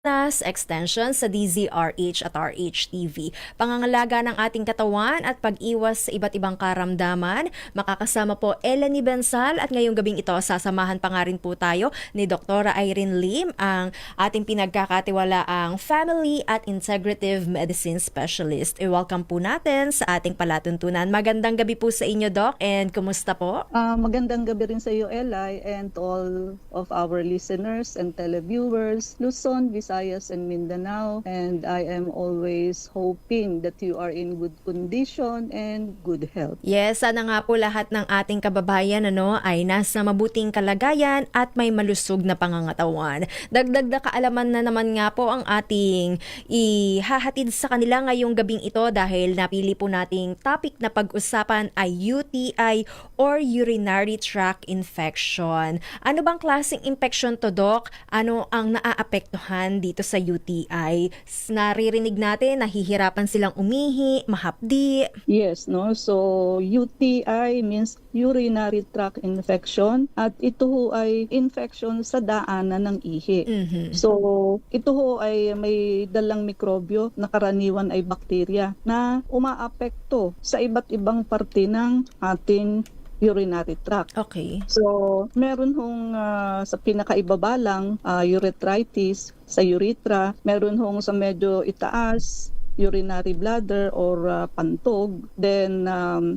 Extension sa DZRH at RH-TV. Pangangalaga ng ating katawan at pag-iwas sa iba't ibang karamdaman. Makakasama po Eleni Bensal at ngayong gabing ito sasamahan pa nga rin po tayo ni Dr. Irene Lim, ang ating pinagkakatiwalaang Family at Integrative Medicine Specialist. I-welcome po natin sa ating palatuntunan. Magandang gabi po sa inyo, Doc, and kumusta po? Magandang gabi rin sa iyo, Eli, and to all of our listeners and televiewers, Luzon, Visayas, and Mindanao. And I am always hoping that you are in good condition and good health. Yes, sana nga po lahat ng ating kababayan ay nasa mabuting kalagayan at may malusog na pangangatawan. Dagdag na kaalaman na naman nga po ang ating ihahatid sa kanila ngayong gabing ito dahil napili po nating topic na pag-usapan ay UTI or urinary tract infection. Ano bang klaseng infection to, Doc? Ano ang naaapektuhan dito sa UTI? Naririnig natin, nahihirapan silang umihi, mahapdi. Yes, no? So, UTI means urinary tract infection at ito ho ay infection sa daanan ng ihi. So, ito ho ay may dalang mikrobyo na karaniwan ay bakterya na umaapekto sa iba't ibang parte ng ating urinary tract. Okay. So, meron hong sa pinakaibaba lang, urethritis sa urethra, meron hong sa medyo itaas, urinary bladder or pantog. Then,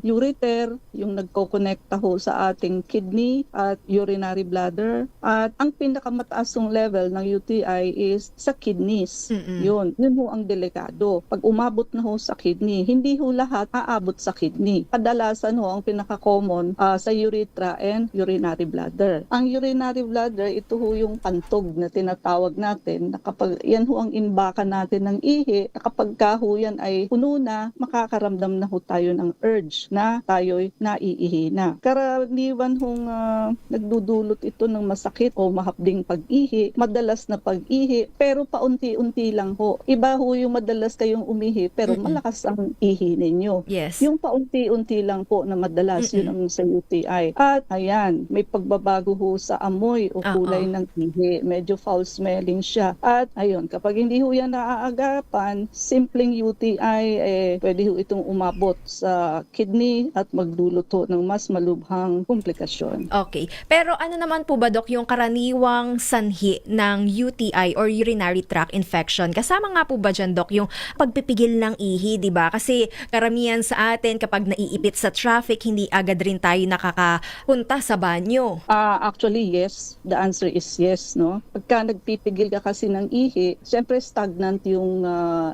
ureter, yung nagko-connecta ho sa ating kidney at urinary bladder. At ang pinakamataasong level ng UTI is sa kidneys. Yun ho ang delikado. Pag umabot na ho sa kidney, hindi ho lahat aabot sa kidney. Kadalasan ho ang pinaka-common sa urethra and urinary bladder. Ang urinary bladder, ito ho yung pantog na tinatawag natin. Na kapag yan ho ang imbakan natin ng ihi, na kapag ho yan ay puno na, makakaramdam na ho tayo ng urge na tayo'y naiihi na. Karaniwan hong nagdudulot ito ng masakit o mahapding pag-ihi, madalas na pag-ihi, pero paunti-unti lang ho. Iba ho yung madalas kayong umihi, pero malakas ang ihi ninyo. Yes. Yung paunti-unti lang po na madalas, yun ang sa UTI. At ayan, may pagbabago ho sa amoy o kulay ng ihi. Medyo foul smelling siya. At ayun, kapag hindi ho yan naaagapan, simple UTI, pwede ho itong umabot sa kidney at magdulot ho ng mas malubhang komplikasyon. Okay. Pero ano naman po ba, Doc, yung karaniwang sanhi ng UTI or urinary tract infection? Kasama nga po ba dyan, Doc, yung pagpipigil ng ihi, di ba? Kasi karamihan sa atin, kapag naiipit sa traffic, hindi agad rin tayo nakakapunta sa banyo. Actually, yes. The answer is yes, no? Pagka nagpipigil ka kasi ng ihi, syempre stagnant yung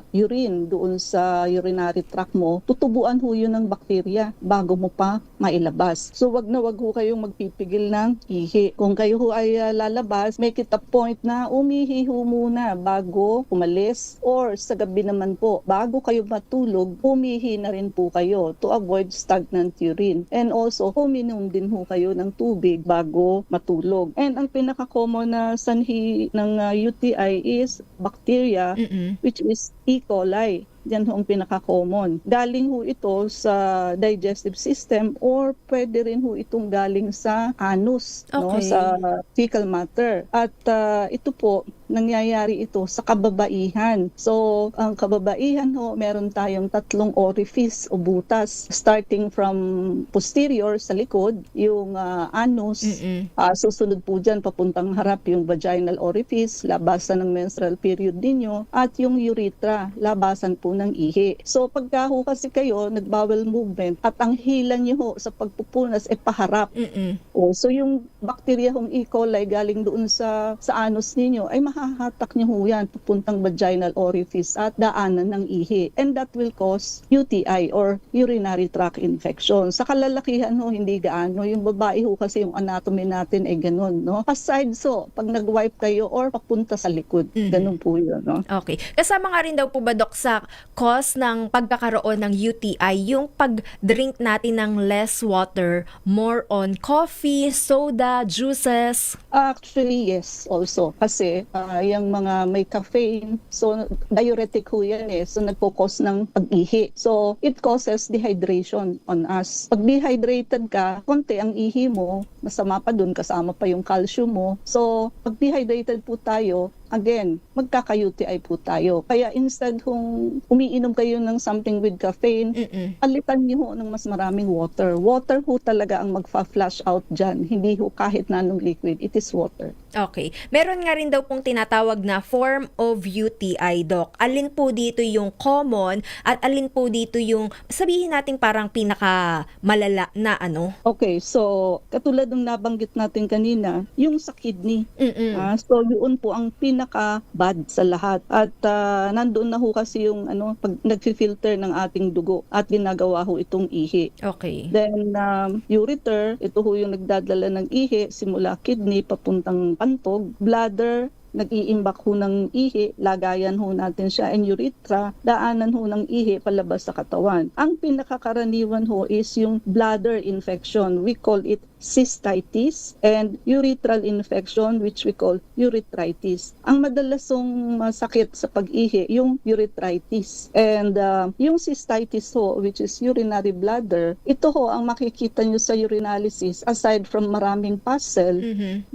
urine doon sa urinary tract mo, tutubuan ho yun ng bakterya bago mo pa mailabas. So wag ho kayong magpipigil ng ihi. Kung kayo ho ay lalabas, make it a point na umihi ho muna bago umalis, or sa gabi naman po, bago kayo matulog, umihi na rin po kayo to avoid stagnant urine. And also, uminom din ho kayo ng tubig bago matulog. And ang pinaka-common na sanhi ng UTI is bacteria, which is E. coli. Yan ho ang pinaka-common. Galing ho ito sa digestive system or pwede rin ho itong galing sa anus, no, sa fecal matter. At ito po, nangyayari ito sa kababaihan. So, ang kababaihan ho, meron tayong tatlong orifice o butas. Starting from posterior sa likod, yung anus. Susunod po dyan, papuntang harap yung vaginal orifice, labasan ng menstrual period ninyo, at yung urethra, labasan po ng ihi. So pagka ho kasi kayo nagbawal movement at ang hila niyo ho sa pagpupunas paharap. So yung bacteria hong E. coli galing doon sa anus ninyo ay mahahatak niyo ho yan papuntang vaginal orifice at daanan ng ihi. And that will cause UTI or urinary tract infection. Sa kalalakihan ho hindi gaano. Yung babae ho kasi yung anatomy natin ay ganun, no? Aside so, pag nag-wipe kayo or papunta sa likod, ganun po yun, no? Okay. Kasama nga rin daw po ba, Doc, sa cause ng pagkakaroon ng UTI, yung pag-drink natin ng less water, more on coffee, soda, juices? Actually, yes, also. Kasi yung mga may caffeine, so diuretic ho yan So nagpo-cause ng pag-ihi. So it causes dehydration on us. Pag dehydrated ka, konti ang ihi mo, masama pa dun, kasama pa yung calcium mo. So pag dehydrated po tayo, again, magkaka-UTI po tayo. Kaya instead kung umiinom kayo ng something with caffeine, alitan niyo ho ng mas maraming water. Water ho talaga ang magfa-flush out dyan. Hindi ho kahit na anong liquid. It is water. Okay. Meron nga rin daw pong tinatawag na form of UTI, Doc. Alin po dito yung common at alin po dito yung sabihin natin parang pinaka malala na ano? Okay, so katulad ng nabanggit natin kanina, yung sa kidney. So yun po ang pinaka-bad sa lahat. At nandoon na ho kasi yung pag nag-filter ng ating dugo at ginagawa ho itong ihi. Okay. Then ureter, ito ho yung nagdadala ng ihi simula kidney papuntang pantog, bladder, nag-iimbak ho ng ihi, lagayan ho natin siya, and urethra, daanan ho ng ihi palabas sa katawan. Ang pinakakaraniwan ho is yung bladder infection. We call it cystitis, and urethral infection which we call urethritis. Ang madalasong masakit sa pag-ihi, yung urethritis. And yung cystitis ho, which is urinary bladder, ito ho ang makikita nyo sa urinalysis. Aside from maraming pus cell,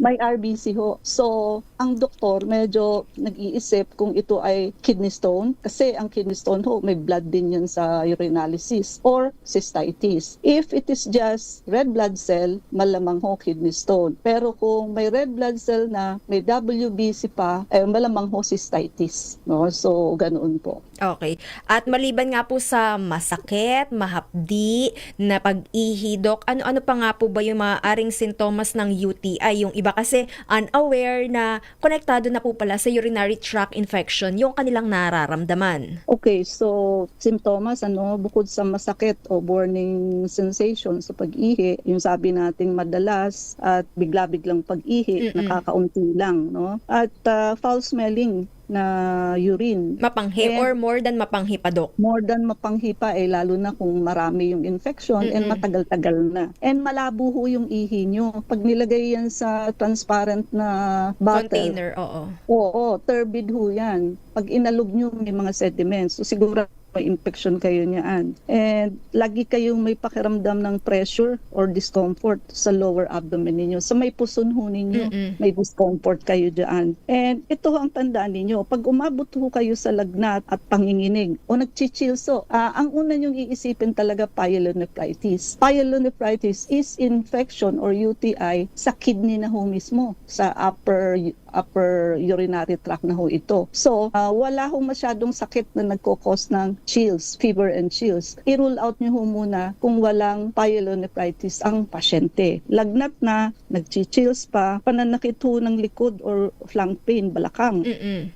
may RBC ho. So, ang doktor medyo nag-iisip kung ito ay kidney stone, kasi ang kidney stone ho, may blood din yun sa urinalysis, or cystitis. If it is just red blood cell, malamang ho kidney stone. Pero kung may red blood cell na may WBC pa, malamang ho cystitis. No? So, ganoon po. Okay. At maliban nga po sa masakit, mahapdi, na pag-ihi, Doc, ano-ano pa nga po ba yung maaaring sintomas ng UTI? Yung iba kasi unaware na konektado na po pala sa urinary tract infection yung kanilang nararamdaman. Okay, so symptoms, bukod sa masakit o burning sensation sa pag-ihi, yung sabi nating madalas at bigla-biglang pag-ihi, nakakaunti lang, no? At foul smelling na urine. Mapanghi or more than mapanghi pa, Doc? More than mapanghi pa, lalo na kung marami yung infection and matagal-tagal na. And malabo ho yung ihi nyo. Pag nilagay yan sa transparent na bottle, Container, oo. Oo, turbid ho yan. Pag inalog nyo, may mga sediments. So siguro may infection kayo niyan. And lagi kayong may pakiramdam ng pressure or discomfort sa lower abdomen ninyo. Sa may puson ho ninyo, may discomfort kayo dyan. And ito ang tandaan ninyo. Pag umabot ho kayo sa lagnat at panginginig o nagchichilso, ang una nyong iisipin talaga pyelonephritis. Pyelonephritis is infection or UTI sa kidney na ho mismo, sa upper urinary tract na ho ito. So, wala hong masyadong sakit na nagkukos ng chills, fever and chills. I-rule out nyo ho muna kung walang pyelonephritis ang pasyente. Lagnat na, nagchichills pa, pananakit ho ng likod or flank pain, balakang.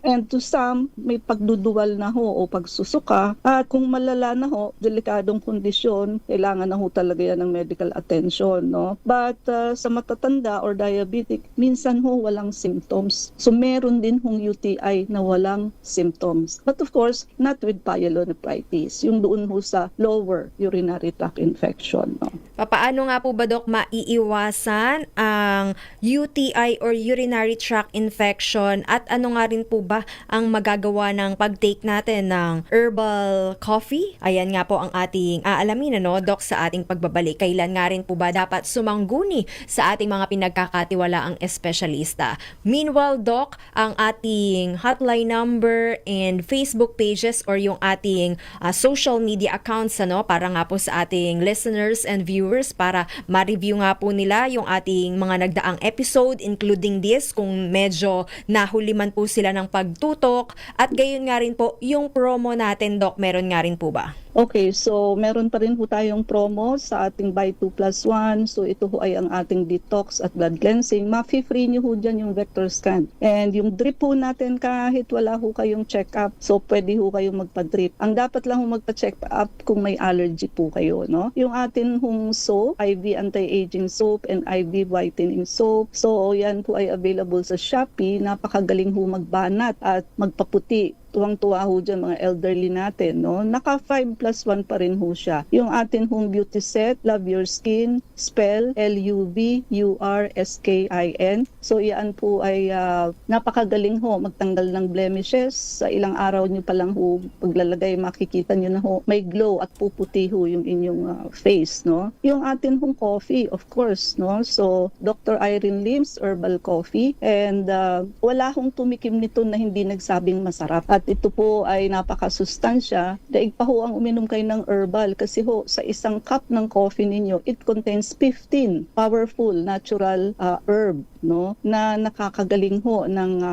And to some, may pagduduwal na ho o pagsusuka. At kung malala na ho, delikadong kondisyon, kailangan na ho talaga yan ng medical attention. No? But sa matatanda or diabetic, minsan ho walang symptoms. So meron din hong UTI na walang symptoms. But of course, not with pyelonephritis. Yung doon ho sa lower urinary tract infection. No? Paano nga po ba, Doc, maiiwasan ang UTI or urinary tract infection at ano nga rin po ba ang magagawa ng pag-take natin ng herbal coffee? Ayan nga po ang ating aalamin, Doc, sa ating pagbabalik. Kailan nga rin po ba dapat sumangguni sa ating mga pinagkakatiwalaang espesyalista? Meanwhile, Doc, ang ating hotline number and Facebook pages or yung ating social media accounts para nga po sa ating listeners and viewers para ma-review nga po nila yung ating mga nagdaang episode including this kung medyo nahuli man po sila ng pagtutok at gayon nga rin po yung promo natin, Doc, meron nga rin po ba? Okay, so meron pa rin po tayong promo sa ating buy 2 plus 1. So ito ho ay ang ating detox at blood cleansing. Ma-free nyo ho dyan yung vector scan. And yung drip ho natin kahit wala ho kayong check-up, so pwede ho kayong magpa-drip. Ang dapat lang ho magpa-check up kung may allergy po kayo. No? Yung atin hong soap, IV anti-aging soap and IV whitening soap. So yan po ay available sa Shopee. Napakagaling ho magbanat at magpaputi tuwang-tuwa ho dyan mga elderly natin, no? Naka 5+1 pa rin ho siya. Yung atin hong beauty set, Love Your Skin, Spell, LUVURSKIN. So yan po ay napakagaling ho magtanggal ng blemishes. Sa ilang araw nyo pa lang ho paglalagay, makikita nyo na ho may glow at puputi ho yung inyong face, no? Yung atin hong coffee, of course, no? So Dr. Irene Lim's Herbal Coffee, and wala hong tumikim nito na hindi nagsabing masarap. At ito po ay napakasustansya. Daig pa ho ang uminom kayo ng herbal kasi ho sa isang cup ng coffee ninyo, it contains 15 powerful natural herb, no, na nakakagaling ho ng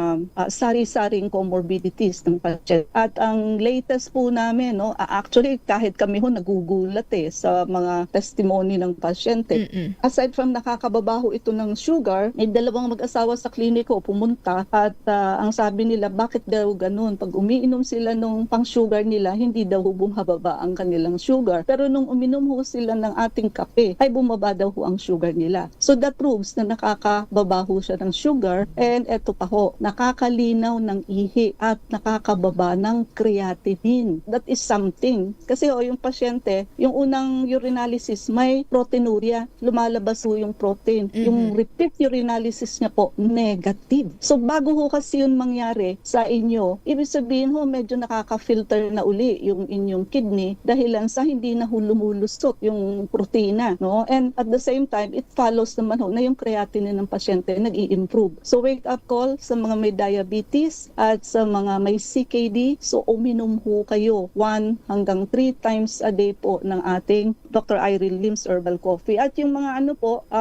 sari-saring comorbidities ng pasyente. At ang latest po namin, no, actually kahit kami ho nagugulat sa mga testimony ng pasyente. Aside from nakakababaho ito ng sugar, may dalawang mag-asawa sa kliniko pumunta at ang sabi nila, bakit daw ganun? Pag umiinom sila nung pang-sugar nila, hindi daw bumababa ang kanilang sugar. Pero nung uminom ho sila ng ating kape, ay bumaba daw ho ang sugar nila. So that proves na nakakababa ho siya ng sugar, and eto pa ho, nakakalinaw ng ihi at nakakababa ng creatinine. That is something. Kasi yung pasyente, yung unang urinalysis may proteinuria, lumalabas ho yung protein. Yung repeat urinalysis niya po, negative. So bago ho kasi yun mangyari sa inyo, ibig sabihin ho medyo nakaka-filter na uli yung inyong kidney dahilan sa hindi na ho lumulusot yung protina, no? And at the same time, it follows naman ho na yung creatinine ng pasyente nag-i-improve. So wake up call sa mga may diabetes at sa mga may CKD. So uminom ho kayo 1 hanggang 3 times a day po ng ating Dr. Irene Lim's Herbal Coffee. At yung mga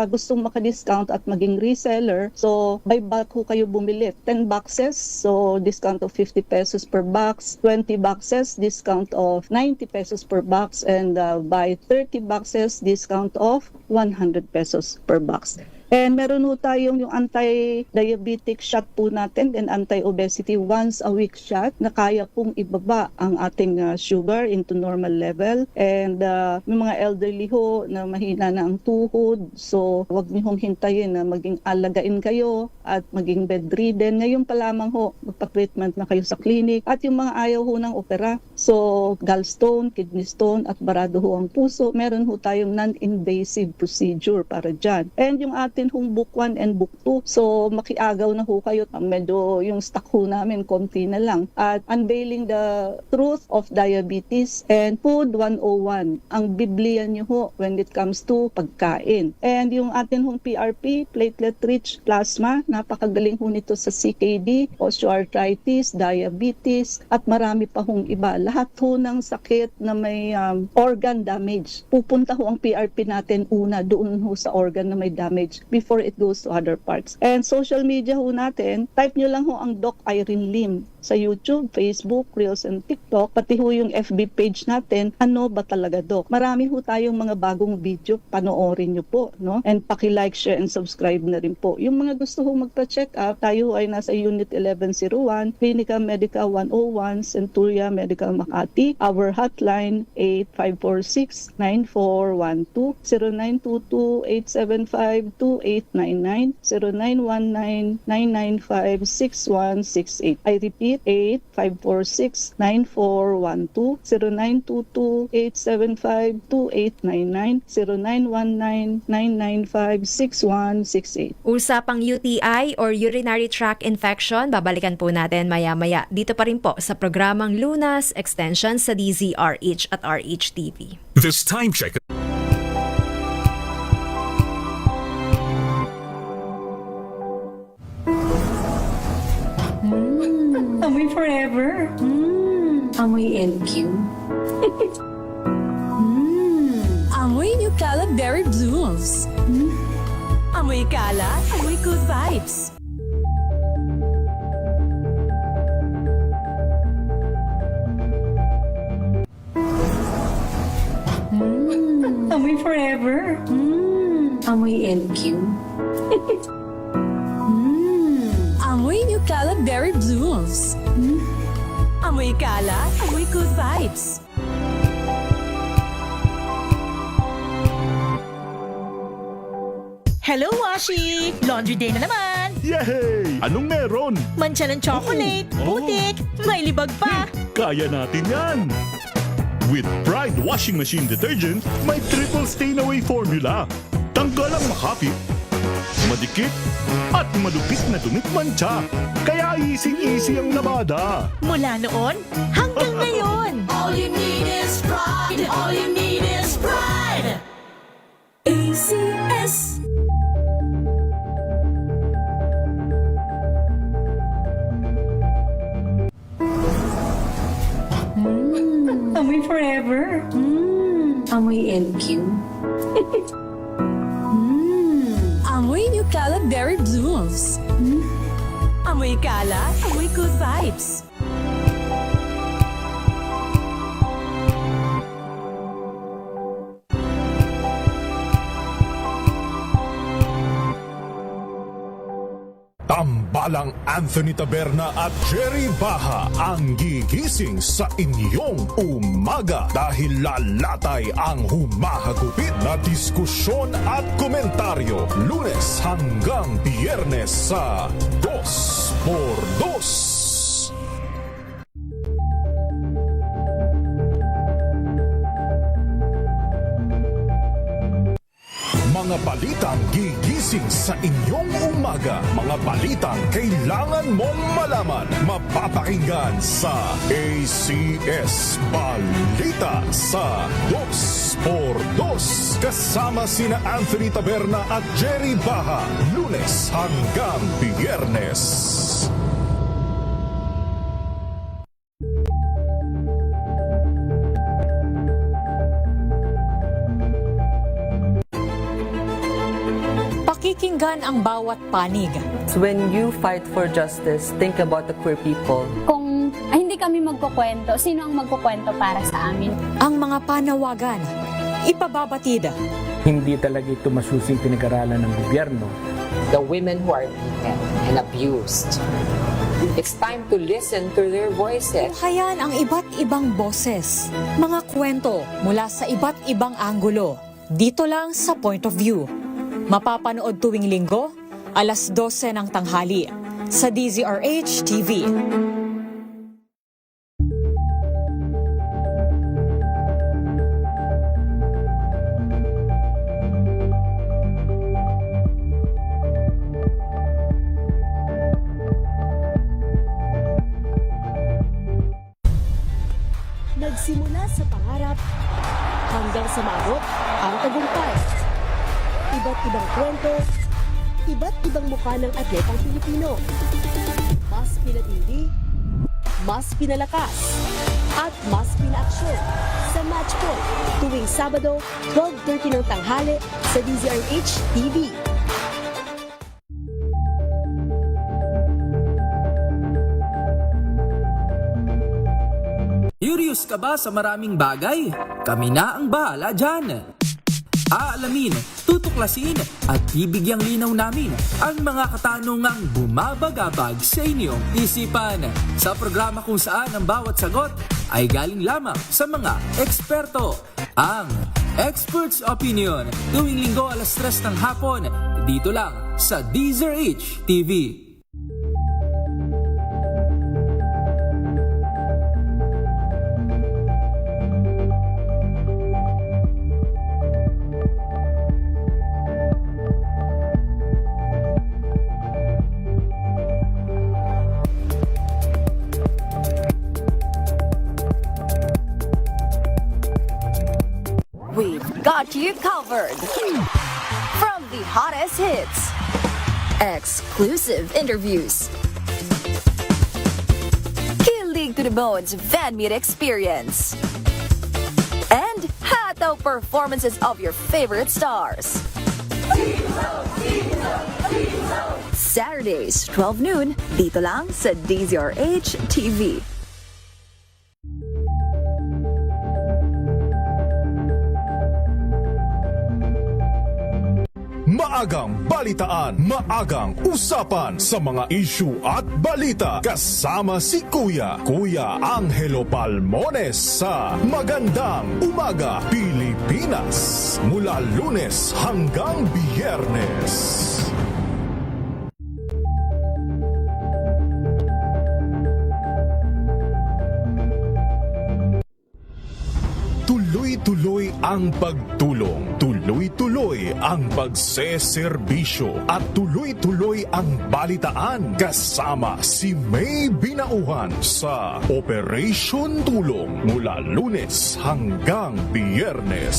gustong maka-discount at maging reseller, so by bulk ho kayo bumili. 10 boxes, so discount of 50 pesos per box. 20 boxes, discount of 90 pesos per box. And by 30 boxes, discount of 100 pesos per box. And meron ho tayong yung anti-diabetic shot po natin and anti-obesity once a week shot na kaya pong ibaba ang ating sugar into normal level. And may mga elderly ho na mahina na ang tuhod, so wag niyo hong hintayin na maging alagain kayo at maging bedridden. Ngayon pa lamang ho, magpa-treatment na kayo sa clinic. At yung mga ayaw ho ng opera, so gallstone, kidney stone at barado ho ang puso, meron ho tayong non-invasive procedure para dyan. And yung ating hong book 1 and book 2. So makiagaw na ho kayo. Medyo yung stock ho namin konti na lang. At Unveiling the Truth of Diabetes and Food 101. Ang Biblia nyo ho when it comes to pagkain. And yung atin hong PRP, platelet-rich plasma, napakagaling ho nito sa CKD, osteoarthritis, diabetes, at marami pa hong iba. Lahat ho ng sakit na may organ damage. Pupunta ho ang PRP natin una doon ho sa organ na may damage before it goes to other parts. And social media ho natin, type nyo lang ho ang Doc Irene Lim sa YouTube, Facebook, Reels, and TikTok, pati ho yung FB page natin, Ano Ba Talaga Doc. Marami ho tayong mga bagong video, panoorin nyo po, no? And paki-like, share, and subscribe na rin po. Yung mga gusto ho magpa-check up, tayo ay nasa Unit 1101, Clinica Medica 101, Centuria Medical Makati. Our hotline, 8546-9412, 0922-875-2899, 0919-995-6168. I repeat, 8546-9412, 0922-875-2899, 0919-995-6168. Usapang UTI or urinary tract infection, babalikan po natin maya-maya. Dito pa rin po sa programang Lunas Extension sa DZRH at RH TV. This time check. Amoy forever. Amoy LQ. Amoy New Cala Berry Blooms. Amoy Cala, amoy good vibes. Amoy forever. Amoy LQ. Amoy New Cala Berry Blooms. Amoy Cala, amoy good vibes. Hello, Washi! Laundry day na naman! Yay! Anong meron? Mancha ng chocolate, Oh. putik, may libag pa. Kaya natin yan! With Pride Washing Machine Detergent, may triple stain-away formula. Tanggal ang makapit, madikit, at madupit na dumit mancha. Kaya easy-easy ang labada. Mula noon hanggang ngayon. All you need is pride. All you need is pride. ACS. Amoy forever. Amoy LQ. Amoy New Cala Berry Blooms. Amoy Cala, amoy good vibes. Tambalang Anthony Taberna at Jerry Baha ang gigising sa inyong umaga dahil lalatay ang humahagupit na diskusyon at komentaryo Lunes hanggang Biyernes sa 2x2. Mga balitang gigising sa inyong umaga. Mga balitang kailangan mong malaman. Mapapakinggan sa ACS Balita sa 2x2. Kasama sina Anthony Taberna at Jerry Baha. Lunes hanggang Biyernes. Pakikinggan ang bawat panig. When you fight for justice, think about the queer people. Kung hindi kami magkukwento, sino ang magkukwento para sa amin? Ang mga panawagan. Ipababatid. Hindi talaga ito masusing pinag-aralan ng gobyerno. The women who are beaten and abused. It's time to listen to their voices. Hayan ang iba't ibang boses. Mga kwento mula sa iba't ibang anggulo. Dito lang sa Point of View. Mapapanood tuwing linggo, alas 12 ng tanghali sa DZRH TV. Nagsimula sa pangarap hanggang sa maabot ang tagumpay. Iba't ibang kwento, iba't ibang mukha ng atletang Pilipino. Mas pinatindi, mas pinalakas, at mas pinaaksyon sa Match Point tuwing Sabado, 12:30 ng tanghali sa DZRH TV. Curious ka ba sa maraming bagay? Kami na ang bahala dyan. Aalamin, tutuklasin at bibigyang linaw namin ang mga katanungang bumabagabag sa inyong isipan. Sa programa kung saan ang bawat sagot ay galing lamang sa mga eksperto. Ang Expert's Opinion, tuwing linggo alas 3 ng hapon, dito lang sa DZRH TV. We've got you covered. From the hottest hits, exclusive interviews, kilig to the bones fan meet experience, and hataw performances of your favorite stars. Saturdays, 12 noon, dito lang sa DZRH TV. Maagang balitaan, maagang usapan sa mga issue at balita. Kasama si Kuya Angelo Palmones sa Magandang Umaga Pilipinas. Mula Lunes hanggang Biyernes. Tuloy-tuloy ang pagtulong, tuloy-tuloy ang pagseserbisyo at tuloy-tuloy ang balitaan kasama si May Binauhan sa Operation Tulong mula Lunes hanggang Biyernes.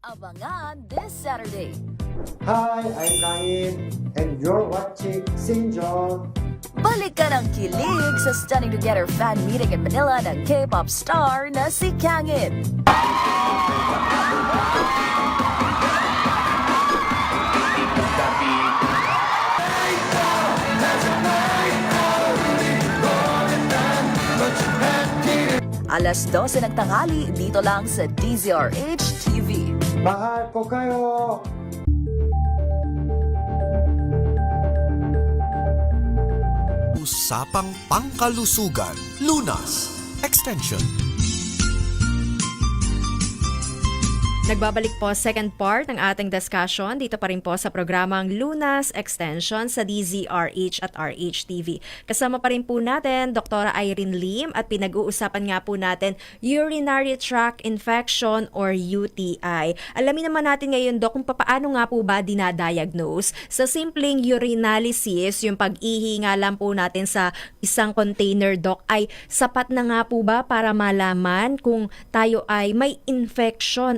Abangan this Saturday. Hi, I'm Kain, and you're watching Sinjong. Balik ka ng kilig sa Stunning Together fan meeting in Manila ng K-pop star na si Kangin. Alas 12 ng tanghali dito lang sa DZRH TV. Mahal ko kayo! Usapang Pangkalusugan, Lunas, Extension. Nagbabalik po second part ng ating discussion dito pa rin po sa programang Lunas Extension sa DZRH at RH TV. Kasama pa rin po natin Dr. Irene Lim at pinag-uusapan nga po natin urinary tract infection or UTI. Alamin naman natin ngayon, Dok, kung paano nga po ba dinadiagnose. Sa simpleng urinalysis, yung pag-ihi nga lang po natin sa isang container, Dok, ay sapat na nga po ba para malaman kung tayo ay may infection,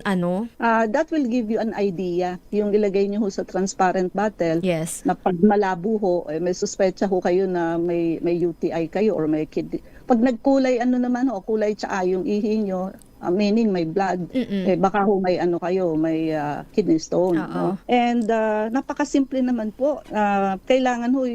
That will give you an idea. Yung ilagay nyo ho sa transparent bottle, yes, na pag malabo ho, may suspecha ho kayo na may UTI kayo or may kidney. Pag nagkulay kulay tsaa yung ihi nyo, meaning may blood, baka ho may may kidney stone. No? And napakasimple naman po. Kailangan ho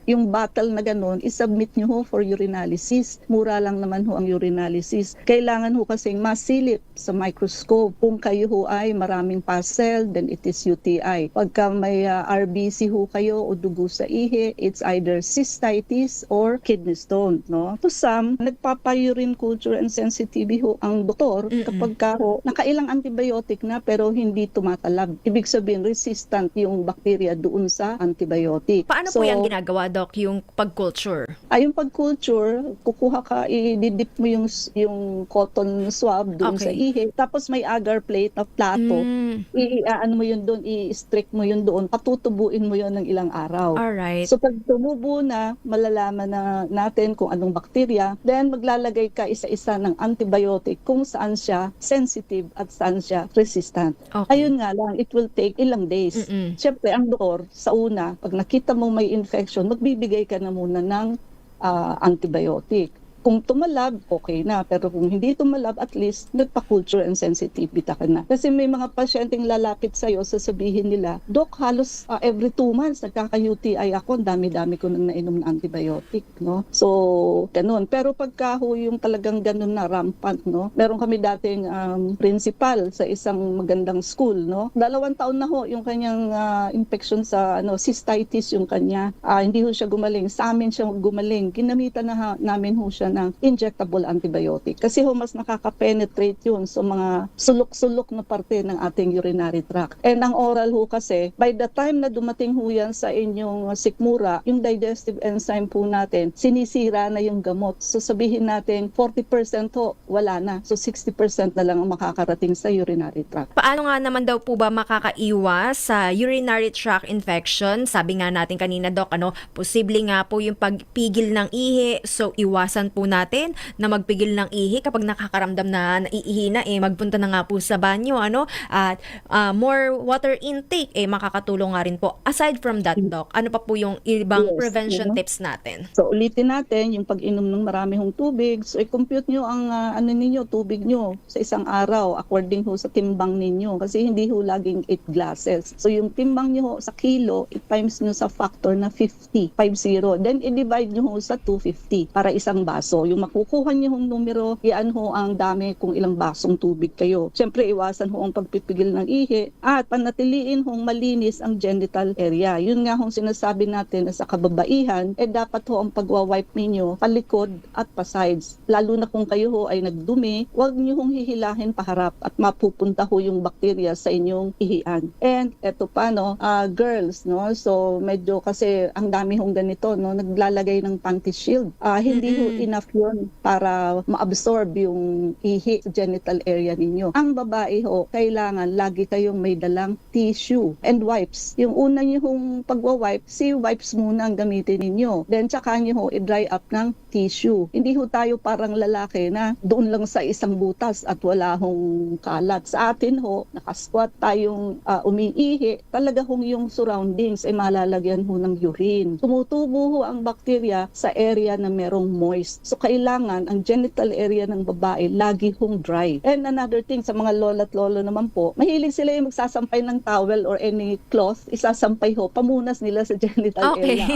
yung bottle na ganun, isubmit nyo ho for urinalysis. Mura lang naman ho ang urinalysis. Kailangan ho kasing masilip sa microscope. Kung kayo ho ay maraming pus cell, then it is UTI. Pagka may RBC ho kayo o dugo sa ihi, it's either cystitis or kidney stone. No? To some, nagpapa-urine culture and sensitivity ho ang doktor kapag nakailang antibiotic na pero hindi tumatalab. Ibig sabihin, resistant yung bacteria doon sa antibiotic. Paano po yung ginagawa, Doc, yung pag-culture? Yung pag-culture, kukuha ka, i-dip mo yung cotton swab doon sa ihi. Tapos may agar plate na plato. Mo yun doon, i-strict mo yun doon. Patutubuin mo yun ng ilang araw. Alright. So pag tumubo na, malalaman na natin kung anong bacteria. Then maglalagay ka isa-isa ng antibiotic kung saan siya sensitive at saan siya resistant. Ayun nga lang, it will take ilang days. Siyempre, ang doktor, sa una, pag nakita mo may infection, magbibigay ka na muna ng antibiotic. Kung tumalab, okay na. Pero kung hindi tumalab, at least nagpa-culture and sensitivity ka na. Kasi may mga pasyenteng lalapit sa'yo, sasabihin nila, Dok, halos every 2 months, nagkaka-UTI ako, ang dami-dami ko nang nainom na antibiotic. No? So, ganun. Pero pagka yung talagang ganun na rampant, no? Meron kami dating principal sa isang magandang school. No? 2 taon na ho yung kanyang infection sa cystitis yung kanya. Hindi ho siya gumaling. Sa amin siya gumaling. Ginamitan na namin ho siya ng injectable antibiotic. Kasi mas nakaka-penetrate yun sa mga sulok-sulok na parte ng ating urinary tract. And ang oral ho kasi, by the time na dumating ho yan sa inyong sikmura, yung digestive enzyme po natin, sinisira na yung gamot. So sabihin natin, 40% ho, wala na. So 60% na lang ang makakarating sa urinary tract. Paano nga naman daw po ba makakaiwas sa urinary tract infection? Sabi nga natin kanina, Doc, posible nga po yung pagpigil ng ihi. So iwasan po natin na magpigil ng ihi kapag nakakaramdam na naiihi na, magpunta na nga po sa banyo, at more water intake, makakatulong nga rin po. Aside from that, Doc, ano pa po yung ibang prevention tips natin? So ulitin natin yung pag-inom ng marami hong tubig. So i-compute nyo ang tubig nyo sa isang araw according ho sa timbang ninyo. Kasi hindi ho laging 8 glasses. So yung timbang nyo sa kilo, i-times nyo sa factor na 50. Then i-divide nyo ho sa 250 para isang baso. baso. Yung makukuha niyo hong numero, yan ho ang dami kung ilang basong tubig kayo. Siyempre, iwasan ho ang pagpipigil ng ihi at panatiliin hong malinis ang genital area. Yun nga hong sinasabi natin na sa kababaihan, dapat ho ang pagwa-wipe ninyo palikod at pa-sides. Lalo na kung kayo ho ay nagdumi, huwag niyo hong hihilahin paharap at mapupunta ho yung bakterya sa inyong ihian. And eto pa, no, girls, no, so medyo kasi ang dami hong ganito, no, naglalagay ng panty shield. Hindi ho enough yun para ma-absorb yung ihi sa genital area ninyo. Ang babae ho, kailangan lagi kayong may dalang tissue and wipes. Yung una nyo hong pagwa-wipe, si wipes muna ang gamitin ninyo. Then tsaka nyo ho i-dry up ng tissue. Hindi ho tayo parang lalaki na doon lang sa isang butas at wala hong kalat. Sa atin ho, nakasquat tayong umiihi, talaga hong yung surroundings ay malalagyan ho ng urine. Tumutubo ho ang bakterya sa area na merong moist. So kailangan ang genital area ng babae lagi hong dry. And another thing, sa mga lola at lolo naman po, mahilig sila yung magsasampay ng towel or any cloth, isasampay ho, pamunas nila sa genital area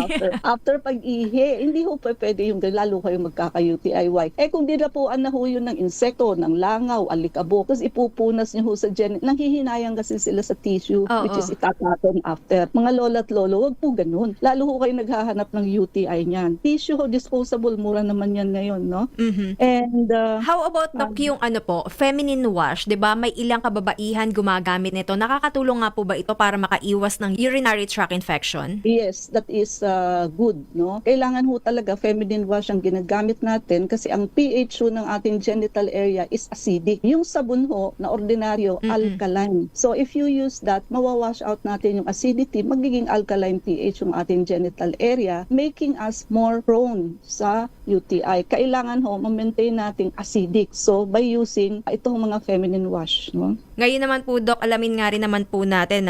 after pag-ihi. Hindi ho pwede yung lalo kayong magkaka-UTI. Kung dinapuan na ho yun ng insekto, ng langaw, alikabok, tapos ipupunas nyo ho sa genital, nanghihinayang kasi sila sa tissue, which is itatapon after. Mga lola at lolo, wag po ganun. Lalo ho kayo naghahanap ng UTI niyan. Tissue ho, disposable, mura naman yan ngayon, no? And how about yung feminine wash, 'di ba? May ilang kababaihan gumagamit nito. Nakakatulong nga po ba ito para makaiwas ng urinary tract infection? Yes, that is good, no? Kailangan ho talaga feminine wash ang ginagamit natin kasi ang pH ho ng ating genital area is acidic. Yung sabon ho na ordinaryo, alkaline. So if you use that, mawawash out natin yung acidity, magiging alkaline pH yung ating genital area, making us more prone sa UTI. Kailangan ho ma-maintain nating acidic. So by using itong mga feminine wash, no? Ngayon naman po, Doc, alamin nga rin naman po natin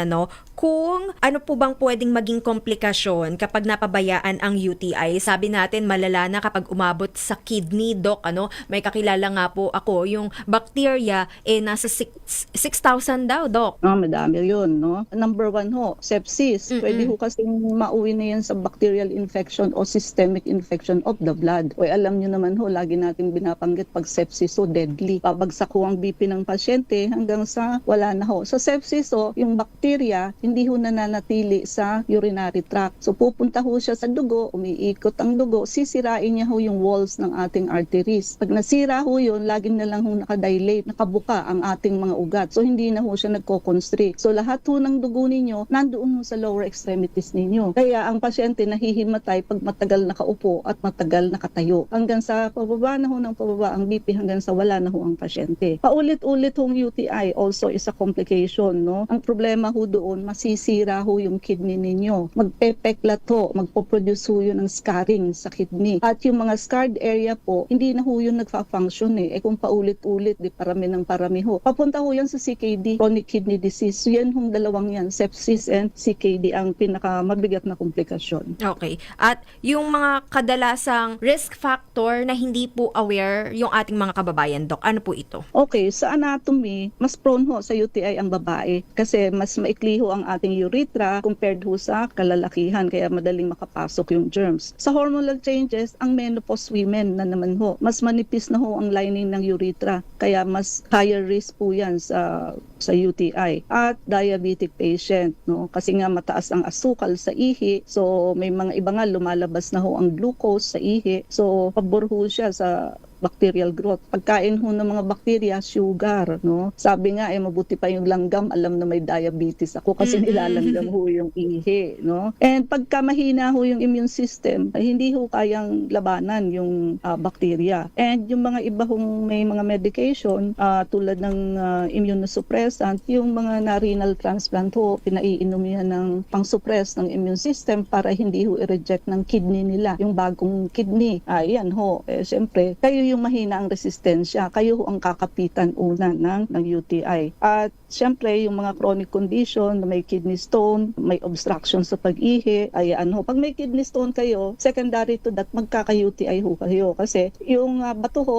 kung ano po bang pwedeng maging komplikasyon kapag napabayaan ang UTI. Sabi natin malala na kapag umabot sa kidney, Doc, may kakilala nga po ako, yung bacteria nasa 6,000 daw, Doc. Madami yun, no? Number 1 ho, sepsis. Pwede ho kasing mauwi na yan sa bacterial infection o systemic infection of the blood. Alam nyo naman ho, lagi natin binabanggit pag sepsis so deadly. Babagsak ho ang BP ng pasyente hanggang sa wala na ho. Sa sepsis yung bacteria hindi ho nananatili sa urinary tract. So pupunta ho siya sa dugo, umiikot ang dugo, sisirain niya ho yung walls ng ating arteries. Pag nasira ho yun, lagi na lang ho nakadilate, nakabuka ang ating mga ugat. So hindi na ho siya nagko-constrict. So lahat ho ng dugo ninyo nandoon ho sa lower extremities ninyo. Kaya ang pasyente nahihimatay pag matagal nakaupo at matagal nakatayo. Hanggang sa pababa na ho ng pababa ang BP hanggang sa wala na ho ang pasyente. Paulit-ulit hong UTI also is a complication, no? Ang problema ho doon, masisira ho yung kidney ninyo. Magpepeklat ho, magpo-produce ho yun ng scarring sa kidney. At yung mga scarred area po, hindi na ho yun nagfa-function kung paulit-ulit, parami ng parami ho. Papunta ho yan sa CKD, chronic kidney disease. So yan hong dalawang yan, sepsis and CKD ang pinakamabigat na komplikasyon. Okay. At yung mga kadalasang risk factor na hindi po aware yung ating mga kababayan, Doc, ano po ito? Okay, sa anatomy, mas prone ho sa UTI ang babae kasi mas maikli ho ang ating urethra compared ho sa kalalakihan kaya madaling makapasok yung germs. Sa hormonal changes, ang menopause women na naman ho, mas manipis na ho ang lining ng urethra kaya mas higher risk po yan sa UTI. At diabetic patient, no? Kasi nga mataas ang asukal sa ihi, so may mga iba nga lumalabas na ho ang glucose sa ihi, so pabor ho siya sa bacterial growth. Pagkain ho ng mga bakterya, sugar, no? Sabi nga, mabuti pa yung langgam, alam na may diabetes ako kasi nilalanggam ho yung ihi, no? And pagka mahina ho yung immune system, hindi ho kayang labanan yung bakterya. And yung mga iba hong may mga medication, tulad ng immunosuppressant, yung mga na-renal transplant ho, pinaiinom yan ng pang-suppress ng immune system para hindi ho i-reject ng kidney nila, yung bagong kidney. Yan ho, siyempre, kayo yung mahina ang resistensya, kayo ang kakapitan una ng UTI. At Siyempre, yung mga chronic condition, may kidney stone, may obstruction sa pag-ihi, ayan ho. Pag may kidney stone kayo, secondary to that, magkaka-UTI ho kayo. Kasi yung bato ho,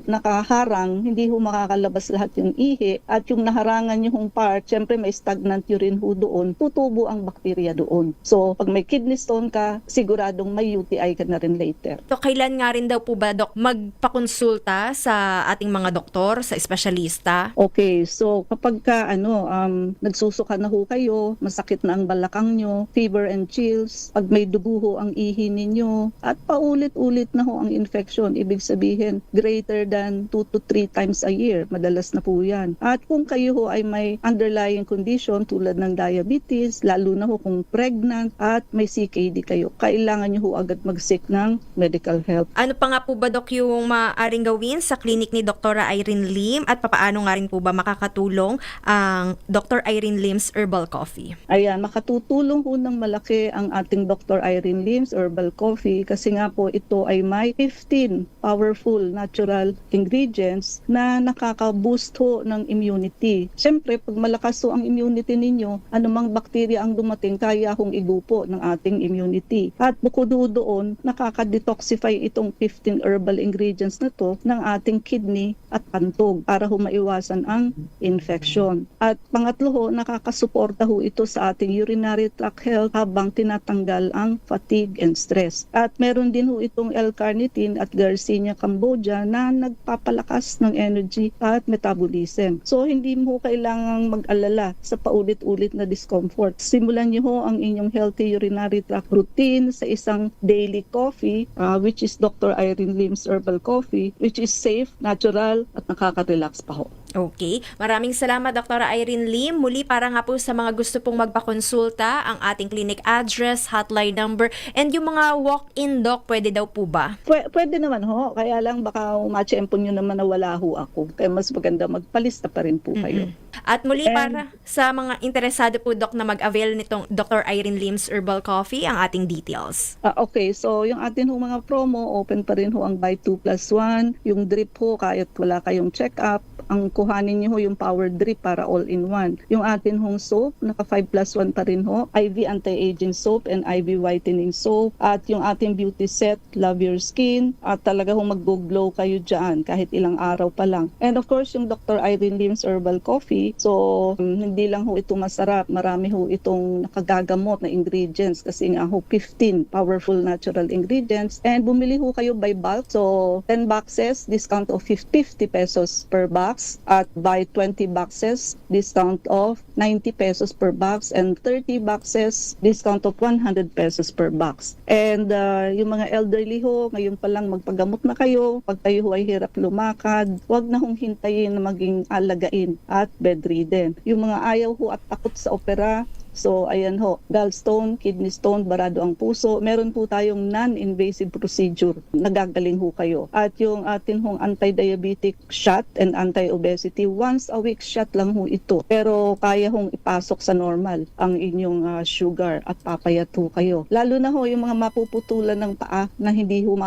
nakaharang, hindi ho makakalabas lahat yung ihi. At yung naharangan yung part, siyempre may stagnant urine ho doon, tutubo ang bakterya doon. So, pag may kidney stone ka, siguradong may UTI ka na rin later. So, kailan nga rin daw po ba, Dok, magpakonsulta sa ating mga doktor, sa espesyalista? Okay, so kapag nagsusuka na ho kayo, masakit na ang balakang nyo, fever and chills, pag may dugo ho ang ihi ninyo, at paulit-ulit na ho ang infection, ibig sabihin greater than 2 to 3 times a year, madalas na po yan. At kung kayo ho ay may underlying condition tulad ng diabetes, lalo na ho kung pregnant at may CKD kayo, kailangan nyo ho agad mag-seek ng medical help. Ano pa nga po ba, Dok, yung maaaring gawin sa clinic ni Dr. Irene Lim at papaano nga rin po ba makakatulong ang Dr. Irene Lim's Herbal Coffee? Ayan, makatutulong po ng malaki ang ating Dr. Irene Lim's Herbal Coffee kasi nga po ito ay may 15 powerful natural ingredients na nakaka-boost ho ng immunity. Siyempre, pag malakas ho ang immunity ninyo, anumang bakterya ang dumating, kaya hong igupo ng ating immunity. At bukod ho doon, nakaka-detoxify itong 15 herbal ingredients na to ng ating kidney at pantog para ho maiwasan ang infection. At pangatlo ho, nakakasuporta ho ito sa ating urinary tract health habang tinatanggal ang fatigue and stress. At meron din ho itong L-carnitine at Garcinia cambogia na nagpapalakas ng energy at metabolism. So hindi mo kailangang mag-alala sa paulit-ulit na discomfort. Simulan niyo ho ang inyong healthy urinary tract routine sa isang daily coffee which is Dr. Irene Lim's Herbal Coffee, which is safe, natural at nakaka-relax pa ho. Okay. Maraming salamat, Dr. Irene Lim. Muli, para nga po sa mga gusto pong magpakonsulta, ang ating clinic address, hotline number, and yung mga walk-in, Doc, pwede daw po ba? Pwede naman ho. Kaya lang baka matsyempo nyo naman na wala ho ako. Kaya mas maganda magpalista pa rin po kayo. At muli, para sa mga interesado po, Doc, na mag-avail nitong Dr. Irene Lim's Herbal Coffee, ang ating details. Okay, so yung atin ho mga promo, open pa rin ho ang buy 2 plus 1. Yung drip ho, kahit wala kayong check-up, ang kuhanin nyo ho yung power drip para all-in-one. Yung atin hong soap, naka 5 plus 1 pa rin ho. IV anti-aging soap and IV whitening soap. At yung ating beauty set, Love Your Skin. At talaga hong mag-glow kayo dyan kahit ilang araw pa lang. And of course, yung Dr. Irene Lim's Herbal Coffee. So, hindi lang ho ito masarap. Marami ho itong nakagagamot na ingredients kasi nga ho 15 powerful natural ingredients. And bumili ho kayo by bulk. So, 10 boxes, discount of 50 pesos per box. At buy 20 boxes, discount of 90 pesos per box, and 30 boxes, discount of 100 pesos per box. And yung mga elderly ho, ngayon pa lang magpagamot na kayo. Pag kayo ho ay hirap lumakad, huwag na hong hintayin na maging alagain at bedridden. Yung mga ayaw ho at takot sa opera, so, ayan ho, gallstone, kidney stone, barado ang puso. Meron po tayong non-invasive procedure. Nagagaling ho kayo. At yung atin hong anti-diabetic shot and anti-obesity, once a week shot lang ho ito. Pero kaya hong ipasok sa normal ang inyong sugar at papayat ho kayo. Lalo na ho yung mga mapuputulan ng paa na hindi ho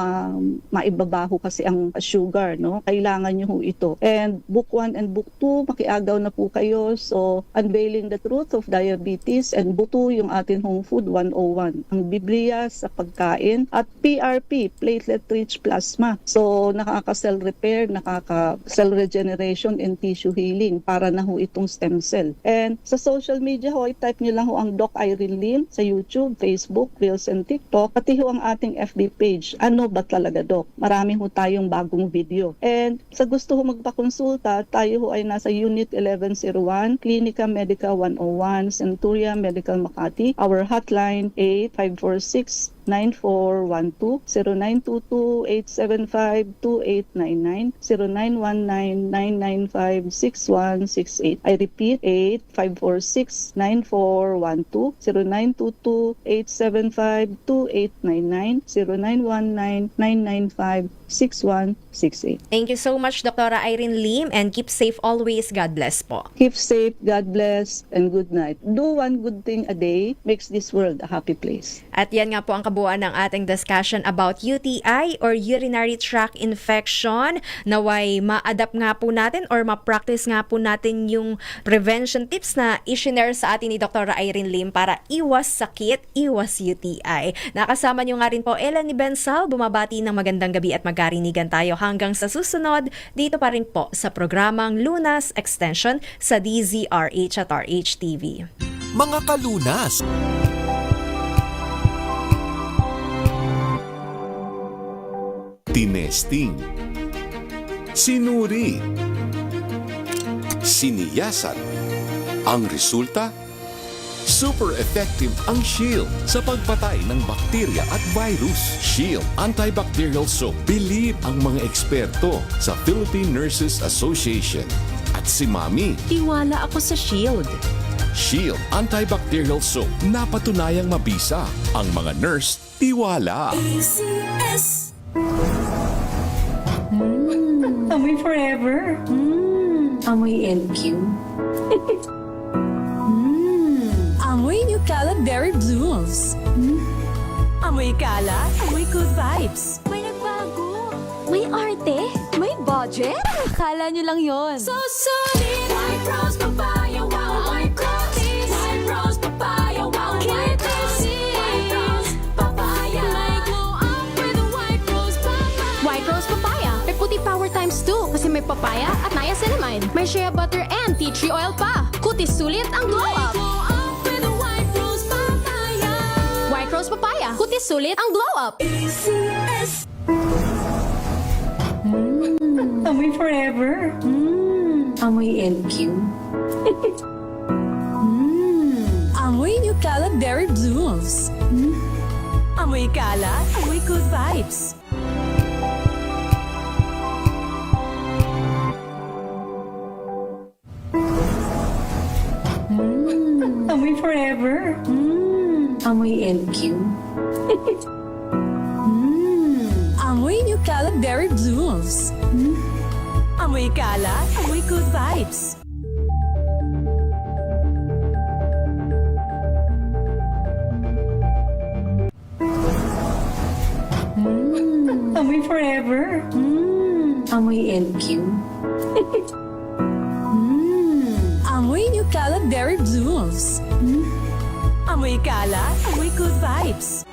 maibabaho kasi ang sugar, no? Kailangan nyo ho ito. And book 1 and book 2, makiagaw na po kayo. So, Unveiling the Truth of Diabetes, and book 2 yung atin hong Food 101, ang Biblia sa pagkain, at PRP, platelet-rich plasma. So, nakaka-cell repair, nakaka-cell regeneration and tissue healing para na ho itong stem cell. And sa social media ho, i-type nyo lang ho ang Doc Irene Lim sa YouTube, Facebook, Reels, and TikTok, pati ho ang ating FB page. Ano ba talaga, Doc? Marami ho tayong bagong video. And sa gusto ho magpakonsulta, tayo ho ay nasa Unit 1101, Clinica Medica 101, Centuria Medical Makati. Our hotline 8546-9412, 0922-875-2899, 0919-995-6168. I repeat, 8546-9412, 0922-875-2899, 0919-995-6168. Thank you so much, Dr. Irene Lim, and keep safe always. God bless po. Keep safe, God bless, and good night. Do one good thing a day makes this world a happy place. At yan nga po ang kabuuan ng ating discussion about UTI or urinary tract infection. Naway ma-adapt nga po natin or ma-practice nga po natin yung prevention tips na i-share sa atin ni Dr. Irene Lim para iwas sakit, iwas UTI. Nakasama nyo nga rin po Eleni Bensal, bumabati ng magandang gabi at magkarinigan tayo hanggang sa susunod dito pa rin po sa programang Lunas Extension sa DZRH at RHTV. Mga kalunas, tinesting, sinuri, siniyasan. Ang resulta? Super effective ang Shield sa pagpatay ng bakterya at virus. Shield Antibacterial Soap. Believe ang mga eksperto sa Philippine Nurses Association. At si Mami. Tiwala ako sa Shield. Shield Antibacterial Soap. Napatunayang mabisa. Ang mga nurse, tiwala. ACS. Amoy forever. Amoy LQ. Amoy New Caleb Berry Blooms. Amoy kalat, amoy good vibes. May nagbago. May arte. May budget. Akala nyo lang yon. So solid. White Rose Papaya. Wow. White Rose. White Rose Papaya. Wow. White Rose. White Rose Papaya. May glow up with a White Rose Papaya. White Rose Papaya. May puti power times 2 kasi may papaya at niacinamide. May shea butter and tea tree oil pa. Kutis sulit ang glow up. White Rose Papaya. Kutis sulit ang glow up. ACS. Amoy forever. Amoy LQ. Amoy New Caleb Berry Blooms. Amoy kalat, amoy good vibes. Amoy forever. Amoy LQ. Amoy New Caleb Berry Blooms. Amoy kalat, amoy good vibes. Amoy forever. Amoy LQ. Amoy New Caleb Berry Blooms. Amoy kalat, amoy good vibes.